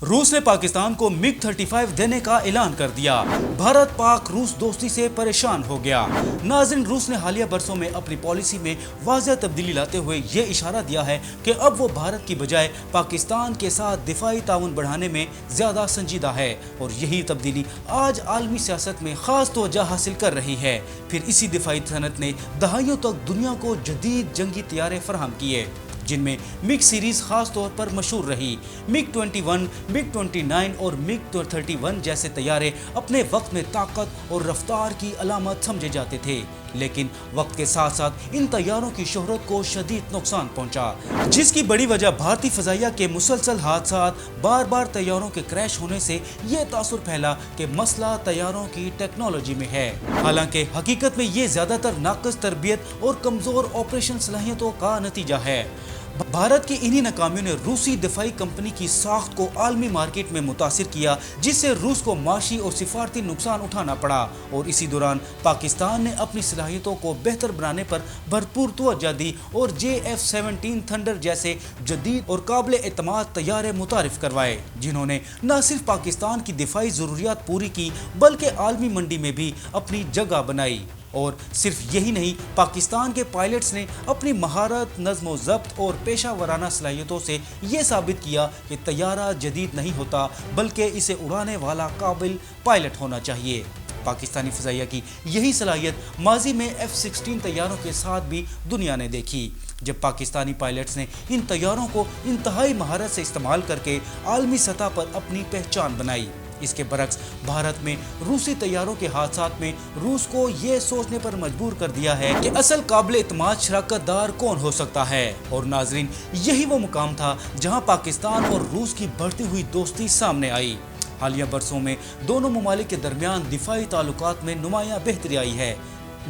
रूस ने पाकिस्तान को MiG-35 देने का ऐलान कर दिया। भारत पाक रूस दोस्ती से परेशान हो गया। नाज़रीन, रूस ने हालिया बरसों में अपनी पॉलिसी में वाज़ेह तब्दीली लाते हुए ये इशारा दिया है कि अब वो भारत की बजाय पाकिस्तान के साथ दिफाई ताउन बढ़ाने में ज़्यादा संजीदा है और यही तब्दीली आज आलमी सियासत में खास तवज्जो हासिल कर रही है। फिर इसी दिफाई सनत ने दहाइयों तक दुनिया को जदीद जंगी तैयारे फराहम किए, जिनमें मिग सीरीज खास तौर पर मशहूर रही। MiG-21, MiG-29 और MiG-31 जैसे तैयारे अपने वक्त में ताकत और रफ्तार की अलामत समझे जाते थे, लेकिन वक्त के साथ साथ इन तैयारों की शोहरत को शदीद नुकसान पहुंचा, जिसकी बड़ी वजह भारतीय फजाइया के मुसलसल हादसात, बार बार तैयारों के क्रैश होने से ये तासुर फैला कि मसला तैयारों की टेक्नोलॉजी में है। हालांकि हकीकत में ये ज्यादातर नाक़िस तरबियत और कमजोर ऑपरेशन सलाहियतों का नतीजा है। भारत की इन्हीं नाकामियों ने रूसी दिफाई कंपनी की साख्त को आलमी मार्केट में मुतासिर किया, जिससे रूस को माशी और सिफारती नुकसान उठाना पड़ा और इसी दौरान पाकिस्तान ने अपनी सलाहियतों को बेहतर बनाने पर भरपूर तवज्जो दी और JF-17 थंडर जैसे जदीद और काबिल एतमाद तैयारे मुतारिफ करवाए, जिन्होंने न सिर्फ पाकिस्तान की दिफाई ज़रूरियात पूरी की बल्कि आलमी मंडी में भी अपनी जगह बनाई। और सिर्फ यही नहीं, पाकिस्तान के पायलट्स ने अपनी महारत, नज़्म ज़ब्त और पेशा वराना सलाहियतों से ये साबित किया कि तैयारा जदीद नहीं होता बल्कि इसे उड़ाने वाला काबिल पायलट होना चाहिए। पाकिस्तानी फ़ज़ाइया की यही सलाहियत माजी में F-16 तैयारों के साथ भी दुनिया ने देखी, जब पाकिस्तानी पायलट्स ने इन तैयारों को इंतहाई महारत से इस्तेमाल करके आलमी सतह पर अपनी पहचान बनाई। इसके बरक्स भारत में रूसी तैयारों के हादसात में रूस को ये सोचने पर मजबूर कर दिया है कि असल काबिल इत्मीनान शराकतदार कौन हो सकता है। और नाजरीन, यही वो मुकाम था जहां पाकिस्तान और रूस की बढ़ती हुई दोस्ती सामने आई। हालिया बरसों में दोनों ममालिक के दरमियान दिफाई ताल्लुकात में नुमायां बेहतरी आई है,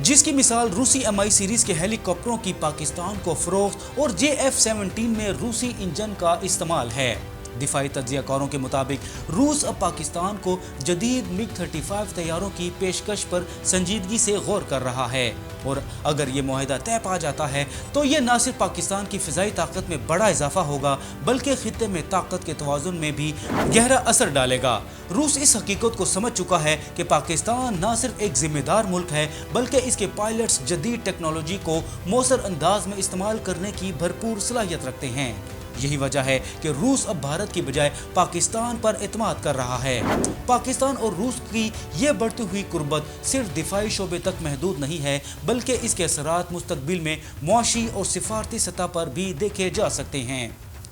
जिसकी मिसाल रूसी MI सीरीज के हेलीकॉप्टरों की पाकिस्तान को फरोख्त और JF-17 में रूसी इंजन का इस्तेमाल है। दिफाई तज्जियाकारों के मुताबिक रूस अब पाकिस्तान को जदीद MiG-35 तैयारों की पेशकश पर संजीदगी से गौर कर रहा है और अगर ये मुआहिदा तय पा जाता है तो ये न सिर्फ पाकिस्तान की फ़िज़ाई ताकत में बड़ा इजाफा होगा बल्कि खित्ते में ताकत के तवाज़ुन में भी गहरा असर डालेगा। रूस इस हकीकत को समझ चुका है कि पाकिस्तान न सिर्फ एक जिम्मेदार मुल्क है बल्कि इसके पायलट्स जदीद टेक्नोलॉजी को मौसर अंदाज में इस्तेमाल करने की भरपूर सलाहियत रखते हैं। यही वजह है कि रूस अब भारत की बजाय पाकिस्तान पर एतमाद कर रहा है। पाकिस्तान और रूस की ये बढ़ती हुई कुर्बत सिर्फ दिफाई शोबे तक महदूद नहीं है बल्कि इसके असरात मुस्तकबिल में मुआशी और सिफारती सतह पर भी देखे जा सकते हैं।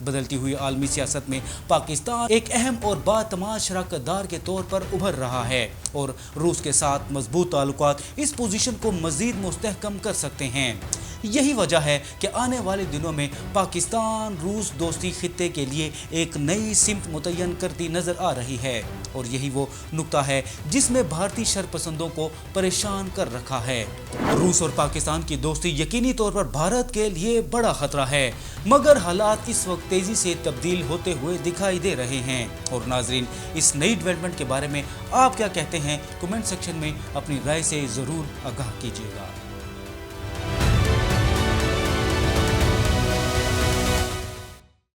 बदलती हुई आलमी सियासत में पाकिस्तान एक अहम और बातमाद शराकतदार के तौर पर उभर रहा है और रूस के साथ मजबूत ताल्लुकात इस पोजीशन को मज़ीद मुस्तहकम कर सकते हैं। यही वजह है कि आने वाले दिनों में पाकिस्तान रूस दोस्ती खित्ते के लिए एक नई सिमत मुतय्यन करती नज़र आ रही है और यही वो नुक्ता है जिसमें भारतीय शरपसंदों को परेशान कर रखा है। रूस और पाकिस्तान की दोस्ती यकीनी तौर पर भारत के लिए बड़ा खतरा है, मगर हालात इस वक्त तेज़ी से तब्दील होते हुए दिखाई दे रहे हैं। और नाजरीन, इस नई डेवलपमेंट के बारे में आप क्या कहते हैं? कमेंट सेक्शन में अपनी राय से ज़रूर आगाह कीजिएगा।